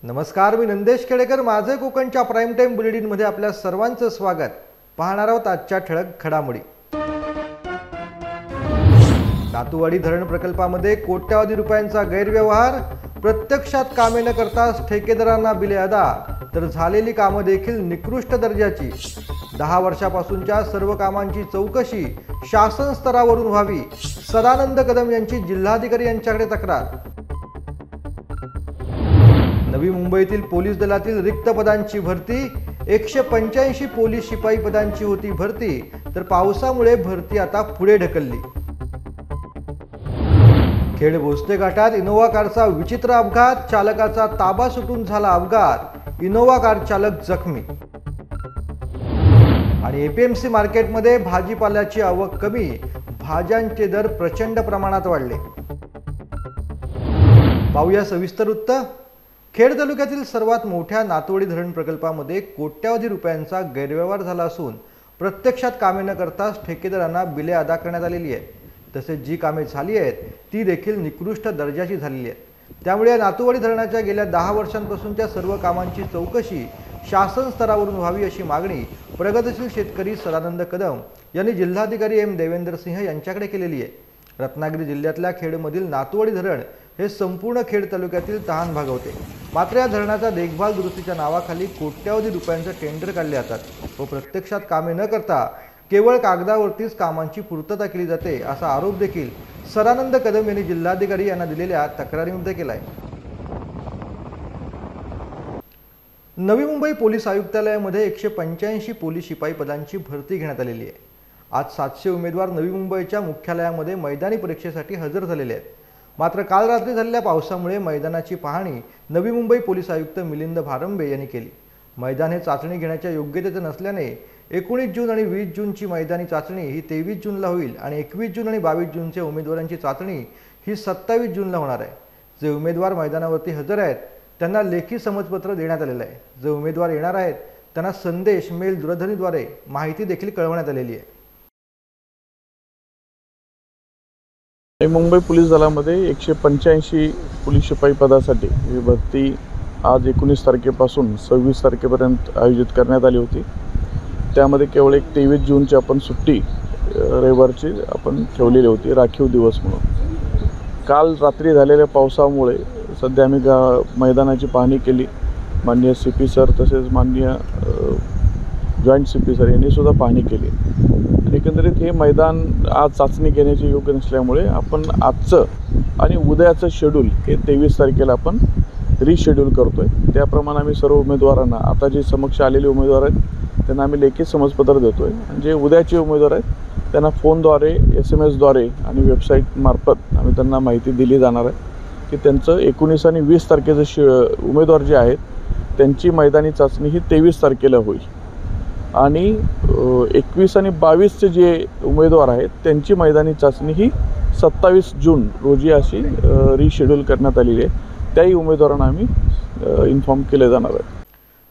नमस्कार, मी नंदेश खेडेकर. माझे कोकणच्या प्राइम टाइम बुलेटिन मध्ये आपल्या सर्वांचं स्वागत. पाहणार आहोत आजच्या ठळक घडामोडी. नातूवाडी धरण प्रकल्पामध्ये कोट्यावधी रुपयांचा गैरव्यवहार. प्रत्यक्षात कामे न करताच ठेकेदारांना बिले अदा, तर झालेली कामं देखील निकृष्ट दर्जाची. 10 वर्षापासूनच्या सर्व कामांची चौकशी शासन स्तरावरून व्हावी, सदानंद कदम यांची जिल्हाधिकारी यांच्याकडे तक्रार. नवी मुंबईतील पोलीस दलातील रिक्त पदांची भरती. 185 पोलीस शिपाई पदांची होती भरती, तर पावसामुळे भरती आता पुढे ढकलली. खेड भोसले घाटात इनोव्हा कारचा विचित्र अपघात. चालकाचा ताबा सुटून झाला अपघात. इनोव्हा कार चालक जखमी. आणि एपीएमसी मार्केटमध्ये भाजीपाल्याची आवक कमी, भाज्यांचे दर प्रचंड प्रमाणात वाढले. पाहूया सविस्तर वृत्त. खेड तालुक्यातील सर्वात मोठ्या नातवडी धरण प्रकल्पामध्ये कोट्यावधी रुपयांचा गैरव्यवहार झाला असून प्रत्यक्षात कामे न करताच ठेकेदारांना बिले अदा करण्यात आलेली आहेत. तसेच जी कामे झाली आहेत ती देखील निकृष्ट दर्जाची झालेली आहेत. त्यामुळे या नातूवाडी धरणाच्या गेल्या 10 वर्षांपासूनच्या सर्व कामांची चौकशी शासन स्तरावरून व्हावी अशी मागणी प्रगतशील शेतकरी सदानंद कदम यांनी जिल्हाधिकारी एम देवेंद्र सिंह यांच्याकडे केलेली आहे. रत्नागिरी जिल्ह्यातल्या खेडमधील नातूवाडी धरण हे संपूर्ण खेड तालुक्यातील तहान भागवते. मात्र या धरणाचा देखभाल दुरुस्तीच्या नावाखाली कोट्यावधी रुपयांचे टेंडर काढले जातात व प्रत्यक्षात कामे न करता केवळ कागदावरतीच कामांची पूर्तता केली जाते, असा आरोप देखील सदानंद कदम यांनी जिल्हाधिकारी यांना दिलेल्या तक्रारीमध्ये केला आहे. नवी मुंबई पोलीस आयुक्तालयामध्ये 185 पोलीस शिपाई पदांची भरती घेण्यात आलेली आहे. आज 700 उमेदवार नवी मुंबईच्या मुख्यालयामध्ये मैदानी परीक्षेसाठी हजर झालेले आहेत. मात्र काल रात्री झालेल्या पावसामुळे मैदानाची पाहणी नवी मुंबई पोलीस आयुक्त मिलिंद भारंबे यांनी केली. मैदान हे चाचणी घेण्याच्या योग्यतेचे नसल्याने 19 जून आणि 20 जूनची मैदानी चाचणी ही 23 जूनला होईल आणि 21 जून आणि 22 जूनच्या उमेदवारांची चाचणी ही 27 जूनला होणार आहे. जे उमेदवार मैदानावरती हजर आहेत त्यांना लेखी समजपत्र देण्यात आलेलं आहे. जे उमेदवार येणार आहेत त्यांना संदेश, मेल, दूरध्वनीद्वारे माहिती देखील कळवण्यात आलेली आहे. मुंबई पोलीस दलामध्ये 185 पोलीस शिपाई पदासाठी ही भरती आज 19 तारखेपासून 26 तारखेपर्यंत आयोजित करण्यात आली होती. त्यामध्ये केवळ एक 23 जूनची आपण सुट्टी रविवारची आपण ठेवलेली होती, राखीव दिवस म्हणून. काल रात्री झालेल्या पावसामुळे सध्या आम्ही मैदानाची पाहणी केली. माननीय CP सर तसेच माननीय जॉईंट CP सर यांनी सुद्धा पाहणी केली. एकंदरीत हे मैदान आज चाचणी घेण्याचे योग्य नसल्यामुळे आपण आजचं आणि उद्याचं शेड्यूल हे 23 तारखेला आपण रिशेड्यूल करतोय. त्याप्रमाणे आम्ही सर्व उमेदवारांना, आता जे समक्ष आलेले उमेदवार आहेत त्यांना आम्ही लेखी समजपत्र देतोय. जे उद्याचे उमेदवार आहेत त्यांना फोनद्वारे, SMS द्वारे आणि वेबसाईट मार्फत आम्ही त्यांना माहिती दिली जाणार आहे की त्यांचं 19 आणि 20 तारखेचं उमेदवार जे आहेत त्यांची मैदानी चाचणी ही 23 तारखेला होईल आणि 21 आणि 22चे जे उमेदवार आहेत त्यांची मैदानी चाचणी ही 27 जून रोजी अशी रिशेड्यूल करण्यात आलेली आहे. त्याही उमेदवारांना आम्ही इन्फॉर्म केले जाणार आहे.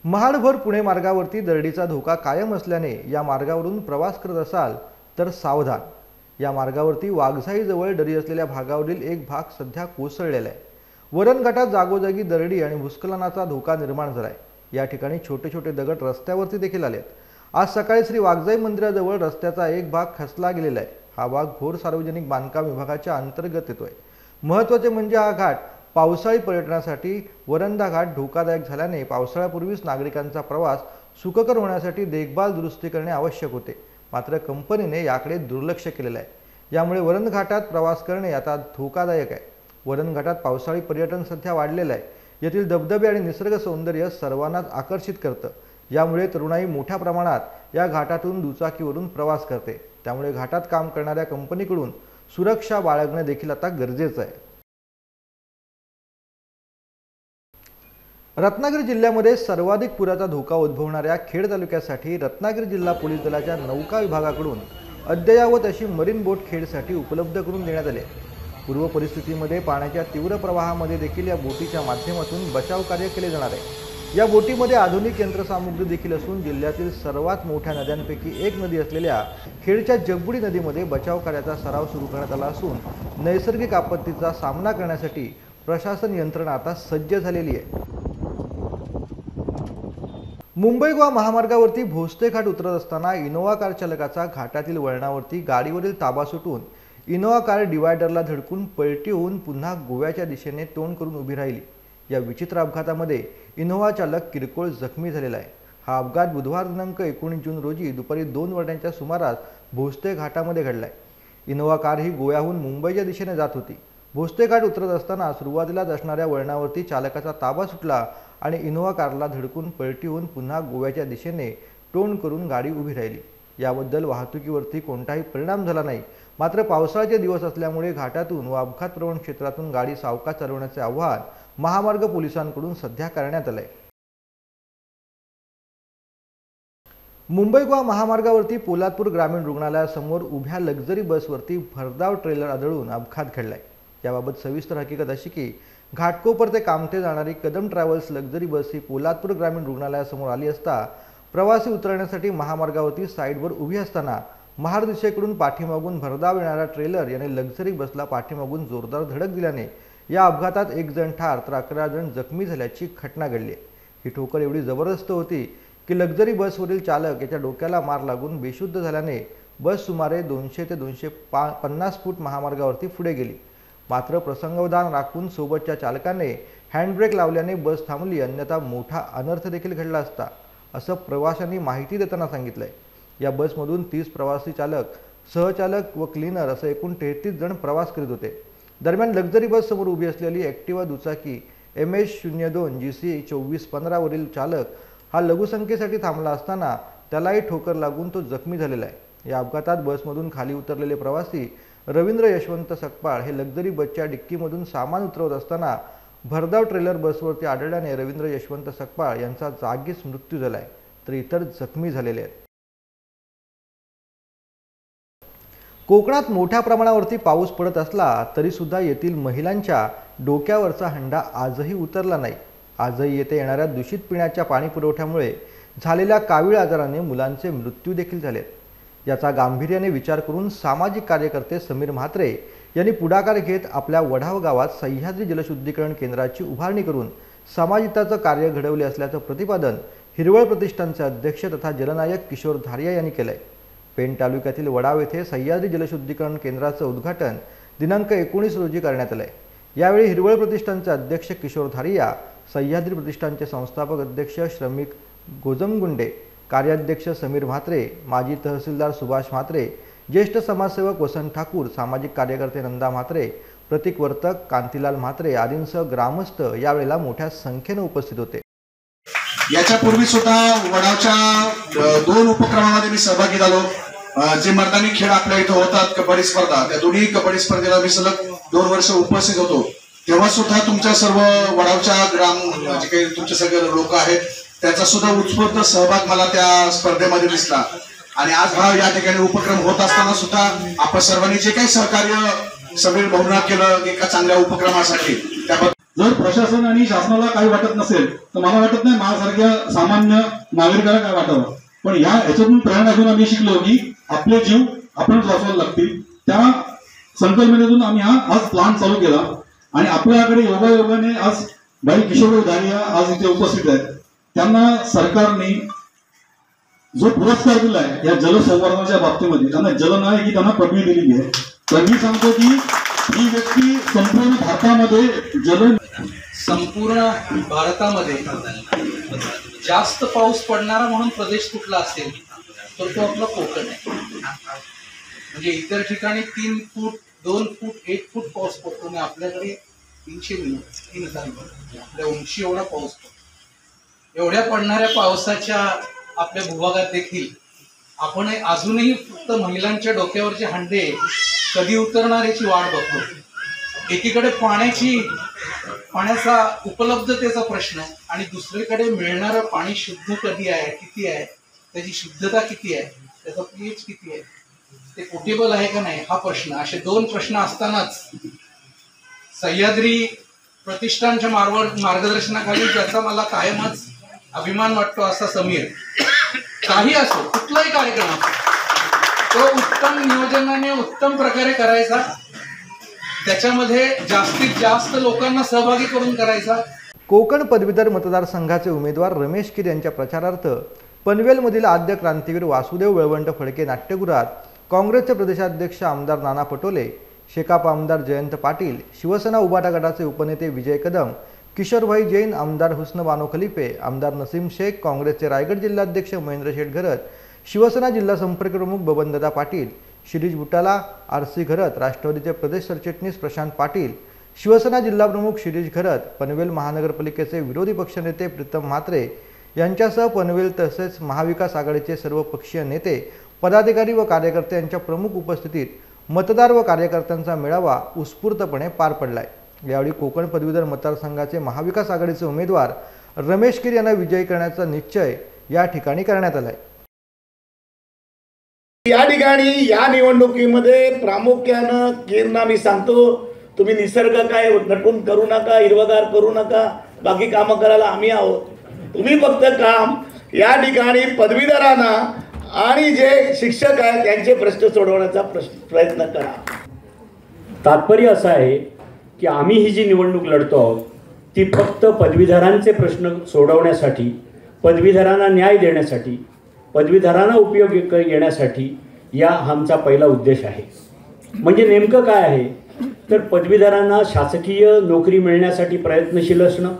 महाडभर पुणे मार्गावरती दरडीचा धोका कायम असल्याने या मार्गावरून प्रवास करत असाल तर सावधान. या मार्गावरती वाघजाईजवळ दरी असलेल्या भागावरील एक भाग सध्या कोसळलेला आहे. वरण घाटात जागोजागी दरडी आणि भूस्खलनाचा धोका निर्माण झाला आहे. या ठिकाणी छोटे छोटे दगड रस्त्यावरती देखील आले आहेत. आज सकाळी श्री वाघजाई मंदिराजवळ रस्त्याचा एक भाग खचला गेलेला आहे. हा भाग भोर सार्वजनिक बांधकाम विभागाच्या अंतर्गत येतोय. महत्त्वाचे म्हणजे हा घाट पावसाळी पर्यटनासाठी वरंधा घाट धोकादायक झाल्याने पावसाळ्यापूर्वीच नागरिकांचा प्रवास सुखकर होण्यासाठी देखभाल दुरुस्ती करणे आवश्यक होते. मात्र कंपनीने याकडे दुर्लक्ष केलेलं आहे. यामुळे वरण घाटात प्रवास करणे आता धोकादायक आहे. वरण घाटात पावसाळी पर्यटन सध्या वाढलेलं आहे. येथील धबधबे आणि निसर्ग सौंदर्य सर्वांनाच आकर्षित करतं. यामुळे तरुणाई मोठ्या प्रमाणात या घाटातून दुचाकीवरून प्रवास करते. त्यामुळे घाटात काम करणाऱ्या कंपनीकडून सुरक्षा बाळगणे देखील आता गरजेचं आहे. रत्नागिरी जिल्ह्यामध्ये सर्वाधिक पुराचा धोका उद्भवणाऱ्या खेड तालुक्यासाठी रत्नागिरी जिल्हा पोलीस दलाच्या नौका विभागाकडून अद्ययावत अशी मरीन बोट खेडसाठी उपलब्ध करून देण्यात आली. पूर्व परिस्थितीमध्ये पाण्याच्या तीव्र प्रवाहामध्ये देखील या बोटीच्या माध्यमातून बचाव कार्य केले जाणार आहे. या बोटीमध्ये आधुनिक यंत्रसामुग्री देखील असून जिल्ह्यातील सर्वात मोठ्या नद्यांपैकी एक नदी असलेल्या खेडच्या जगबुडी नदीमध्ये बचाव कार्याचा सराव सुरू करण्यात आला असून नैसर्गिक आपत्तीचा सामना करण्यासाठी प्रशासन यंत्रणा आता सज्ज झालेली आहे. मुंबई गोवा महामार्गावरती भोसले घाट उतरत असताना इनोव्हा कार चालकाचा घाटातील वळणावरती गाडीवरील ताबा सुटून इनोव्हा कार डिवायडरला धडकून पलटी होऊन पुन्हा गोव्याच्या दिशेने तोंड करून उभी राहिली। या विचित्र अपघातामध्ये इनोव्हा चालक किरकोळ जखमी झालेला आहे। हा अपघात बुधवार दिनांक 19 जून रोजी दुपारी 2 वाजण्याच्या सुमारास भोसले घाटामध्ये घडलाय। इनोव्हा कार ही गोव्याहून मुंबईच्या दिशेने जात होती। भोसले घाट उतरत असताना सुरुवातीलाच असणाऱ्या वळणावरती चालकाचा ताबा सुटला आणि इनोव्हा कारला धडकून पलटी होऊन पुन्हा गोव्याच्या दिशेने तोंड करून गाडी उभी राहिली। याबद्दल वाहतुकीवरती कोणताही परिणाम झाला नाही। मात्र पावसाळ्याचे दिवस असल्यामुळे घाटातून व अपघातप्रवण क्षेत्रातून गाडी सावकाश चालवण्याचे आवाहन महामार्ग पोलिसांकडून सध्या करण्यात आले। मुंबई गोवा महामार्गावरती पोलादपूर ग्रामीण रुग्णालयासमोर उभ्या लक्झरी बसवरती भरधाव ट्रेलर आदळून अपघात घडलाय। याबाबत सविस्तर हकीकत अशी की घाटकोपर ते कामथे जाणारी कदम ट्रॅव्हल्स लक्झरी बस ही पोलादपूर ग्रामीण रुग्णालयासमोर आली असता प्रवासी उतरण्यासाठी महामार्गावरती साईडवर उभी असताना महाड दिशेकडून पाठीमागून भरधाव येणारा ट्रेलर याने लक्झरी बसला पाठीमागून जोरदार धडक दिल्याने या अपघातात 1 जण ठार तर 11 जण जखमी झाल्याची घटना घडली। ही ठोकर एवढी जबरदस्त होती की लक्झरी बसवरील चालक याच्या डोक्याला मार लागून बेशुद्ध झाल्याने बस सुमारे 200 ते 250 फूट महामार्गावरती पुढे गेली। मात्र प्रसंगावधान राखून सोबतच्या चालकाने हँडब्रेक लावल्याने बस थांबली, अन्यथा मोठा अनर्थ देखील घडला असता, असं प्रवाशांनी माहिती देताना सांगितलंय। या बसमधून 30 प्रवासी चालक, सहचालक व क्लीनर असे एकूण 33 जण प्रवास करीत होते। दरम्यान लक्झरी बस समोर उभी असलेली ॲक्टिवा दुचाकी MS02 GC 2415 वरील चालक हा लघुसंख्येसाठी थांबला असताना त्यालाही ठोकर लागून तो जखमी झालेला आहे। या अपघातात बसमधून खाली उतरलेले प्रवासी रवींद्र यशवंत सकपाळ हे लक्झरी बसच्या डिक्कीमधून सामान उतरवत असताना भरधाव ट्रेलर बसवरती आढळल्याने रवींद्र यशवंत सकपाळ यांचा जागीच मृत्यू झालाय, तर इतर जखमी झालेले आहेत। कोकणात मोठ्या प्रमाणावरती पाऊस पडत असला तरी सुद्धा येथील महिलांच्या डोक्यावरचा हंडा आजही उतरला नाही। आजही येथे येणाऱ्या दूषित पिण्याच्या पाणी पुरवठ्यामुळे झालेल्या कावीळ आजाराने मुलांचे मृत्यू देखील झालेत। याचा गांभीर्याने विचार करून सामाजिक कार्यकर्ते समीर म्हात्रे यांनी पुढाकार घेत आपल्या वढाव गावात सह्याद्री जलशुद्धीकरण केंद्राची उभारणी करून समाजहिताचं कार्य घडवले असल्याचं प्रतिपादन हिरवळ प्रतिष्ठानचे अध्यक्ष तथा जलनायक किशोर धारिया यांनी केलंय। पेण तालुक्यातील वडाव येथे सह्याद्री जलशुद्धीकरण केंद्राचं उद्घाटन दिनांक 19 रोजी करण्यात आलंय। यावेळी हिरवळ प्रतिष्ठानचे अध्यक्ष किशोर धारिया, सह्याद्री प्रतिष्ठानचे संस्थापक अध्यक्ष श्रमिक गोजमगुंडे, कार्याध्यक्ष समीर म्हात्रे, माजी तहसीलदार सुभाष म्हात्रे, ज्येष्ठ समाजसेवक वसंत ठाकूर, सामाजिक कार्यकर्ते नंदा म्हात्रे, प्रतीक वर्तक, कांतीलाल म्हात्रे आदींसह ग्रामस्थ यावेळेला मोठ्या संख्येने उपस्थित होते। याच्यापूर्वी सुद्धा वडावच्या 2 उपक्रमामध्ये मी सहभागी झालो। जे मैदानी खेळ आपल्या इथं होतात, कबड्डी स्पर्धा, त्या दोन्ही कबड्डी स्पर्धेला मी सलग 2 वर्ष उपस्थित होतो। तेव्हा सुद्धा तुमच्या सर्व वडावच्या ग्राम जे काही तुमचे सगळे लोक आहेत त्याचा सुद्धा उत्स्फूर्त सहभाग मला त्या स्पर्धेमध्ये दिसला। आणि आज हा या ठिकाणी उपक्रम होत असताना सुद्धा आपण सर्वांनी जे काही सहकार्य समीर भाऊंना केलं एका चांगल्या उपक्रमासाठी, त्याबद्दल जर प्रशासन आणि शासनाला काही वाटत नसेल तर मला वाटत नाही माझ्यासारख्या सामान्य नागरिकाला काय वाटावं। पण याच्यातून प्रेरणा घेऊन आम्ही शिकलो की आपले जीव आपणच वाचवायला लागतील। त्या संकल्पनेतून आम्ही आज प्लान चालू केला आणि आपल्याकडे योगायोगाने आज भाई किशोर धारिया आज इथे उपस्थित आहेत। त्यांना सरकारने जो पुरस्कार दिला आहे या जलसंवर्धनाच्या बाबतीमध्ये त्यांना जलनायक ही त्यांना पदवी दिलेली आहे। तर मी सांगतो की ही व्यक्ती संपूर्ण भारतामध्ये संपूर्ण भारतामध्ये जास्त पाऊस पडणारा म्हणून प्रदेश कुठला असेल तर तो आपला कोकण आहे। म्हणजे इतर ठिकाणी 3 फूट 2 फूट 1 फूट पाऊस पडतो आणि आपल्याकडे 300 मिलीमीटर आपल्या उंची एवढा पाऊस पडतो। एवढ्या पडणाऱ्या पावसाच्या आपल्या भूभागात देखील आपण अजूनही फक्त महिलांच्या डोक्यावरचे हंडे कधी उतरणार याची वाट बघतो। एकीकडे पाण्याचा उपलब्धतेचा प्रश्न आणि दुसरीकडे मिळणारं पाणी शुद्ध कधी आहे, किती आहे, त्याची शुद्धता किती आहे, त्याचा pH किती आहे, ते पोटेबल आहे का नाही हा प्रश्न, असे 2 प्रश्न असतानाच सह्याद्री प्रतिष्ठानच्या मार्गदर्शनाखाली ज्याचा मला कायमच अभिमान वाटतो असा समीर काही असो कुठलाही कार्यक्रम तो उत्तम नियोजनाने उत्तम प्रकारे करायचा, त्याच्यामध्ये जास्तीत जास्त लोकांना सहभागी करून करायचा। कोकण पदवीधर मतदारसंघाचे उमेदवार रमेश कीर यांच्या प्रचारार्थ पनवेलमधील आद्य क्रांतीवीर वासुदेव वळवंट फडके नाट्यगृहात काँग्रेसचे प्रदेशाध्यक्ष आमदार नाना पटोले, शेकाप आमदार जयंत पाटील, शिवसेना उभाटा गटाचे उपनेते विजय कदम, किशोरभाई जैन, आमदार हुस्न बानो खलिफे, आमदार नसीम शेख, काँग्रेसचे रायगड जिल्हाध्यक्ष महेंद्र शेठ घरत, शिवसेना जिल्हा संपर्क प्रमुख बबनदादा पाटील, शिरीष बुटाला, आरसी घरत, राष्ट्रवादीचे प्रदेश सरचिटणीस प्रशांत पाटील, शिवसेना जिल्हा प्रमुख शिरीष घरत, पनवेल महानगरपालिकेचे विरोधी पक्षनेते प्रीतम म्हात्रे यांच्यासह पनवेल तसेच महाविकास आघाडीचे सर्व पक्षीय नेते, पदाधिकारी व कार्यकर्ते यांच्या प्रमुख उपस्थितीत मतदार व कार्यकर्त्यांचा मेळावा उत्स्फूर्तपणे पार पडलाय। यावेळी कोकण पदवीधर मतदारसंघाचे महाविकास आघाडीचे उमेदवार रमेश कीर यांना विजयी करण्याचा निश्चय या ठिकाणी करण्यात आलाय। या ठिकाणी या निवडणुकीमध्ये प्रामुख्यानं कीरना मी सांगतो, तुम्ही निसर्ग काय नटून करू नका, हिरवगार करू नका, बाकी कामं करायला आम्ही आहोत। तुम्ही फक्त काम या ठिकाणी पदवीधरांना आणि जे शिक्षक आहेत त्यांचे प्रश्न सोडवण्याचा प्रयत्न करा। तात्पर्य असं आहे की आम्ही ही जी निवडणूक लढतो आहोत ती फक्त पदवीधरांचे प्रश्न सोडवण्यासाठी, पदवीधरांना न्याय देण्यासाठी, पदवीधरांना उपयोग येण्यासाठी या आमचा पहिला उद्देश आहे। म्हणजे नेमकं काय आहे तर पदवीधरांना शासकीय नोकरी मिळण्यासाठी प्रयत्नशील असणं,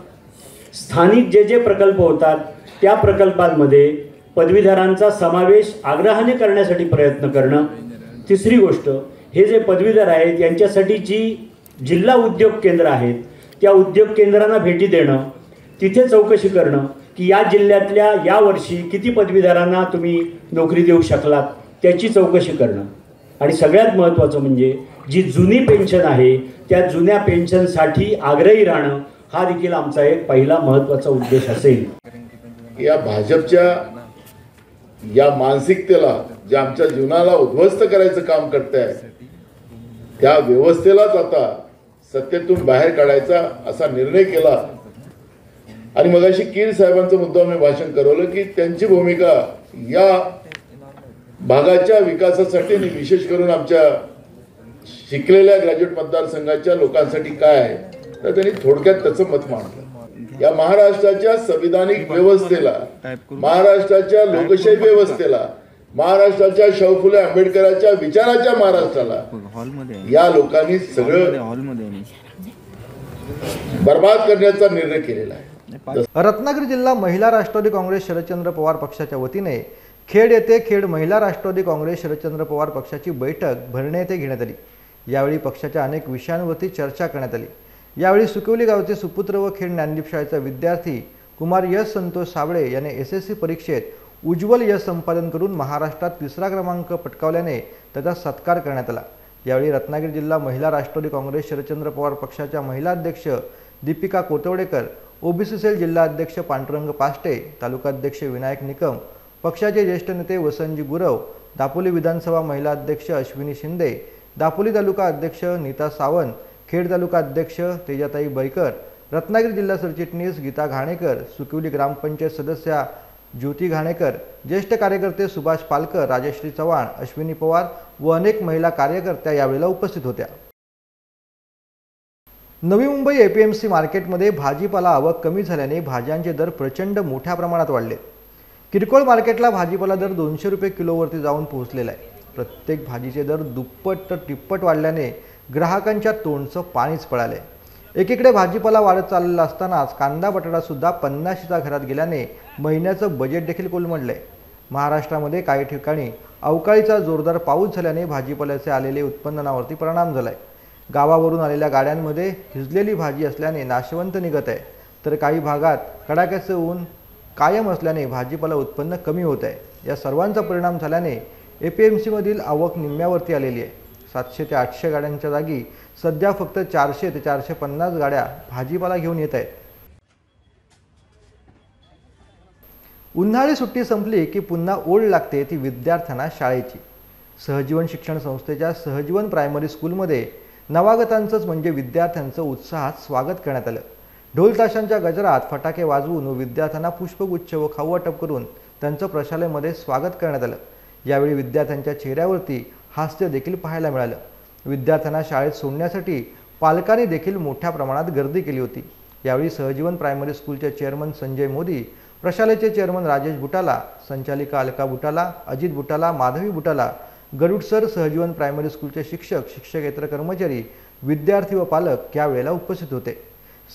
स्थानिक जे प्रकल्प होतात त्या प्रकल्पांमध्ये पदवीधरांचा समावेश आग्रहाने करण्यासाठी प्रयत्न करणं। तिसरी गोष्ट, हे जे पदवीधर आहेत यांच्यासाठी जी जिल्हा उद्योग केंद्र आहेत त्या उद्योग केंद्रांना भेटी देणं, तिथे चौकशी करणं की या जिल्ह्यातल्या या वर्षी किती पदवीधरांना तुम्ही नोकरी देऊ शकलात त्याची चौकशी करणं। आणि सगळ्यात महत्त्वाचं म्हणजे जी जुनी पेन्शन आहे त्या जुन्या पेन्शनसाठी आग्रही राहणं हा देखील आमचा एक पहिला महत्त्वाचा उद्देश असेल। या भाजपच्या या मानसिकतेला, जे आमच्या जीवनाला उद्ध्वस्त करायचं काम करताय, त्या व्यवस्थेलाच आता सत्तेतून बाहेर काढायचा असा निर्णय केला। आणि मगाशी कीर साहेबांचा मुद्दा मी भाषण करवलं की त्यांची भूमिका या भागाच्या विकासासाठी आणि विशेष करून आमच्या शिकलेल्या ग्रॅज्युएट मतदारसंघाच्या लोकांसाठी काय आहे तर त्यांनी थोडक्यात त्याचं मत मांडलं। या महाराष्ट्राच्या संविधानिक व्यवस्थेला, महाराष्ट्राच्या लोकशाही व्यवस्थेला, महाराष्ट्राच्या शाहू फुले आंबेडकरांच्या विचाराच्या महाराष्ट्राला या लोकांनी सगळं बर्बाद करण्याचा निर्णय केलेला आहे। रत्नागिरी जिल्हा महिला राष्ट्रवादी काँग्रेस शरदचंद्र पवार पक्षाच्या वतीने खेड येथे खेड महिला राष्ट्रवादी काँग्रेस शरदचंद्र पवार पक्षाची बैठक भरणे येथे घेण्यात आली। यावेळी पक्षाच्या अनेक विषयांवरती चर्चा करण्यात आली। यावेळी सुकवली गावचे सुपुत्र व खेड ज्ञानदीप शाळेचा विद्यार्थी कुमार यश संतोष साबळे याने SSC परीक्षेत उज्ज्वल यश संपादन करून महाराष्ट्रात 3रा क्रमांक पटकावल्याने त्याचा सत्कार करण्यात आला। यावेळी रत्नागिरी जिल्हा महिला राष्ट्रवादी काँग्रेस शरदचंद्र पवार पक्षाच्या महिला अध्यक्ष दीपिका कोतवडेकर, OBC सेल जिल्हा अध्यक्ष पांडुरंग पाष्टे, तालुकाध्यक्ष विनायक निकम, पक्षाचे ज्येष्ठ नेते वसंतजी गुरव, दापोली विधानसभा महिला अध्यक्ष अश्विनी शिंदे, दापोली तालुका अध्यक्ष नीता सावंत, खेड तालुका अध्यक्ष तेजाताई बैकर, रत्नागिरी जिल्हा सरचिटणीस गीता घाणेकर, सुकिवली ग्रामपंचायत सदस्या ज्योती घाणेकर, ज्येष्ठ कार्यकर्ते सुभाष पालकर, राजश्री चव्हाण, अश्विनी पवार व अनेक महिला कार्यकर्त्या यावेळेला उपस्थित होत्या। नवी मुंबई APMC मार्केटमध्ये भाजीपाला आवक कमी झाल्याने भाज्यांचे दर प्रचंड मोठ्या प्रमाणात वाढले। किरकोळ मार्केटला भाजीपाला दर 200 रुपये किलोवरती जाऊन पोहोचलेला आहे। प्रत्येक भाजीचे दर दुप्पट तर तिप्पट वाढल्याने ग्राहकांच्या तोंडचं पाणीच पळाले। एकीकडे भाजीपाला वाढत चाललेला असतानाच कांदा बटाटा सुद्धा 50च्या घरात गेल्याने महिन्याचं बजेट देखील कोलमडलंय। महाराष्ट्रामध्ये काही ठिकाणी अवकाळीचा जोरदार पाऊस झाल्याने भाजीपाल्याचे आलेले उत्पन्नावरती परिणाम झालाय। गावावरून आलेल्या गाड्यांमध्ये हिजलेली भाजी असल्याने नाशवंत निघत आहे, तर काही भागात कडाक्याचे ऊन कायम असल्याने भाजीपाला उत्पन्न कमी होत आहे। या सर्वांचा परिणाम झाल्याने APMC मधील आवक निम्म्यावरती आलेली आहे। 700 ते 800 गाड्यांच्या जागी सध्या फक्त 400 ते 450 गाड्या भाजीपाला घेऊन येत आहेत। उन्हाळी सुट्टी संपली की पुन्हा ओढ लागते ती विद्यार्थ्यांना शाळेची। सहजीवन शिक्षण संस्थेच्या सहजीवन प्रायमरी स्कूलमध्ये नवागतांचंच म्हणजे विद्यार्थ्यांचं उत्साहात स्वागत करण्यात आलं। ढोल ताशांच्या गजरात फटाके वाजवून व विद्यार्थ्यांना पुष्पगुच्छ व खाऊ वाटप करून त्यांचं प्रशालेमध्ये स्वागत करण्यात आलं। यावेळी विद्यार्थ्यांच्या चेहऱ्यावरती हास्य देखील पाहायला मिळालं। विद्यार्थ्यांना शाळेत सोडण्यासाठी पालकांनी देखील मोठ्या प्रमाणात गर्दी केली होती। यावेळी सहजीवन प्रायमरी स्कूलचे चेअरमन संजय मोदी, प्रशालेचे चेअरमन राजेश बुटाला, संचालिका अलका बुटाला, अजित बुटाला, माधवी बुटाला, गरुड सर, सहजीवन प्रायमरी स्कूलचे शिक्षक, शिक्षकेतर कर्मचारी, विद्यार्थी व पालक यावेळेला उपस्थित होते.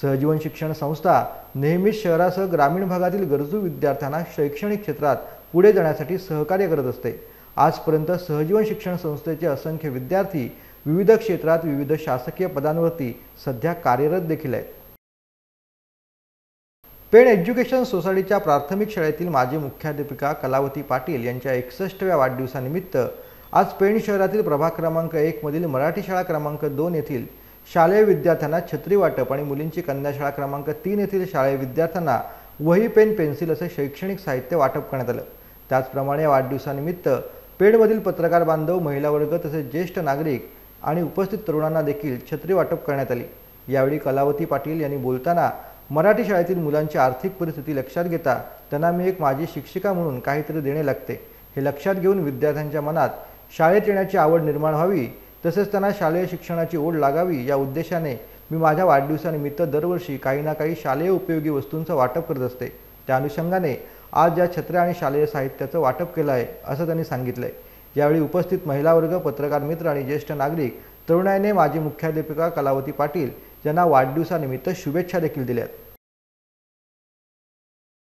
सहजीवन शिक्षण संस्था नेहमीच शहरासह ग्रामीण भागातील गरजू विद्यार्थ्यांना शैक्षणिक क्षेत्रात पुढे जाण्यासाठी सहकार्य करत असते. आजपर्यंत सहजीवन शिक्षण संस्थेचे असंख्य विद्यार्थी विविध क्षेत्रात विविध शासकीय पदांवरती सध्या कार्यरत देखील आहेत. पेण एज्युकेशन सोसायटीच्या प्राथमिक शाळेतील माजी मुख्याध्यापिका कलावती पाटील यांच्या 61व्या वाढदिवसानिमित्त आज पेण शहरातील प्रभाग क्रमांक 1 मधील मराठी शाळा क्रमांक 2 येथील शालेय विद्यार्थ्यांना छत्री वाटप आणि मुलींची कन्या शाळा क्रमांक 3 येथील शालेय विद्यार्थ्यांना वही, पेन, पेन्सिल असे शैक्षणिक साहित्य वाटप करण्यात आलं. त्याचप्रमाणे या वाढदिवसानिमित्त पेणमधील पत्रकार बांधव, महिला वर्ग तसेच ज्येष्ठ नागरिक आणि उपस्थित तरुणांना देखील छत्री वाटप करण्यात आली. यावेळी कलावती पाटील यांनी बोलताना मराठी शाळेतील मुलांची आर्थिक परिस्थिती लक्षात घेता त्यांना मी एक माजी शिक्षिका म्हणून काहीतरी देणे लागते, हे लक्षात घेऊन विद्यार्थ्यांच्या मनात शाळेत येण्याची आवड निर्माण व्हावी तसेच त्यांना शालेय शिक्षणाची ओढ लागावी या उद्देशाने मी माझ्या वाढदिवसानिमित्त दरवर्षी काही ना काही शालेय उपयोगी वस्तूंचं वाटप करत असते. त्या अनुषंगाने आज या छत्र्या आणि शालेय साहित्याचं वाटप केलं आहे असं त्यांनी सांगितलंय. यावेळी उपस्थित महिला वर्ग, पत्रकार मित्र आणि ज्येष्ठ नागरिक तरुणाईने माजी मुख्याध्यापिका कलावती पाटील यांना वाढदिवसानिमित्त शुभेच्छा देखील दिल्यात.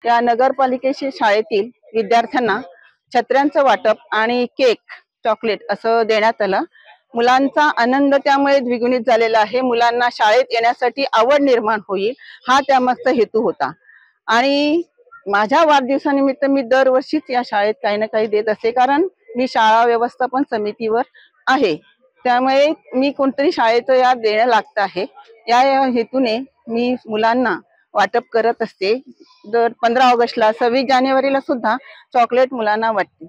या नगरपालिकेच्या शाळेतील विद्यार्थ्यांना छत्र्यांचं वाटप आणि केक, चॉकलेट असं देण्यात आलं. मुलांचा आनंद त्यामुळे द्विगुणित झालेला आहे. मुलांना शाळेत येण्यासाठी आवड निर्माण होईल हा त्यामागचा हेतू होता. आणि माझ्या वाढदिवसानिमित्त मी दरवर्षीच या शाळेत काही ना काही देत असते, कारण मी शाळा व्यवस्थापन समितीवर आहे. त्यामुळे मी कोणतरी शाळेचं या देणं लागतं आहे. या हेतूने मी मुलांना वाटप करत असते. दर 15 ऑगस्टला, 26 जानेवारीला सुद्धा चॉकलेट मुलांना वाटते,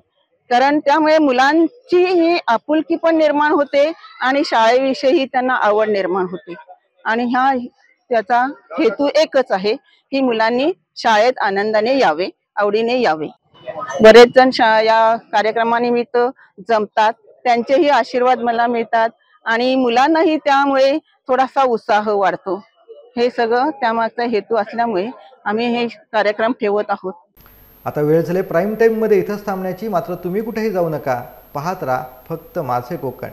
कारण त्यामुळे मुलांची ही आपुलकी पण निर्माण होते आणि शाळेविषयी त्यांना आवड निर्माण होते. आणि त्याचा हेतू एकच आहे की मुलांनी शाळेत आनंदाने यावे, आवडीने यावे. बरेच जण या कार्यक्रमानिमित्त जमतात, त्यांचेही आशीर्वाद मला मिळतात आणि मुलांनाही त्यामुळे थोडासा उत्साह वाढतो. हे सगळं त्यामागचा हेतू असल्यामुळे आम्ही हे कार्यक्रम ठेवत आहोत. आता वेळ झाली प्राईम टाईममध्ये इथंच थांबण्याची. मात्र तुम्ही कुठेही जाऊ नका, पाहत राहा फक्त माझे कोकण.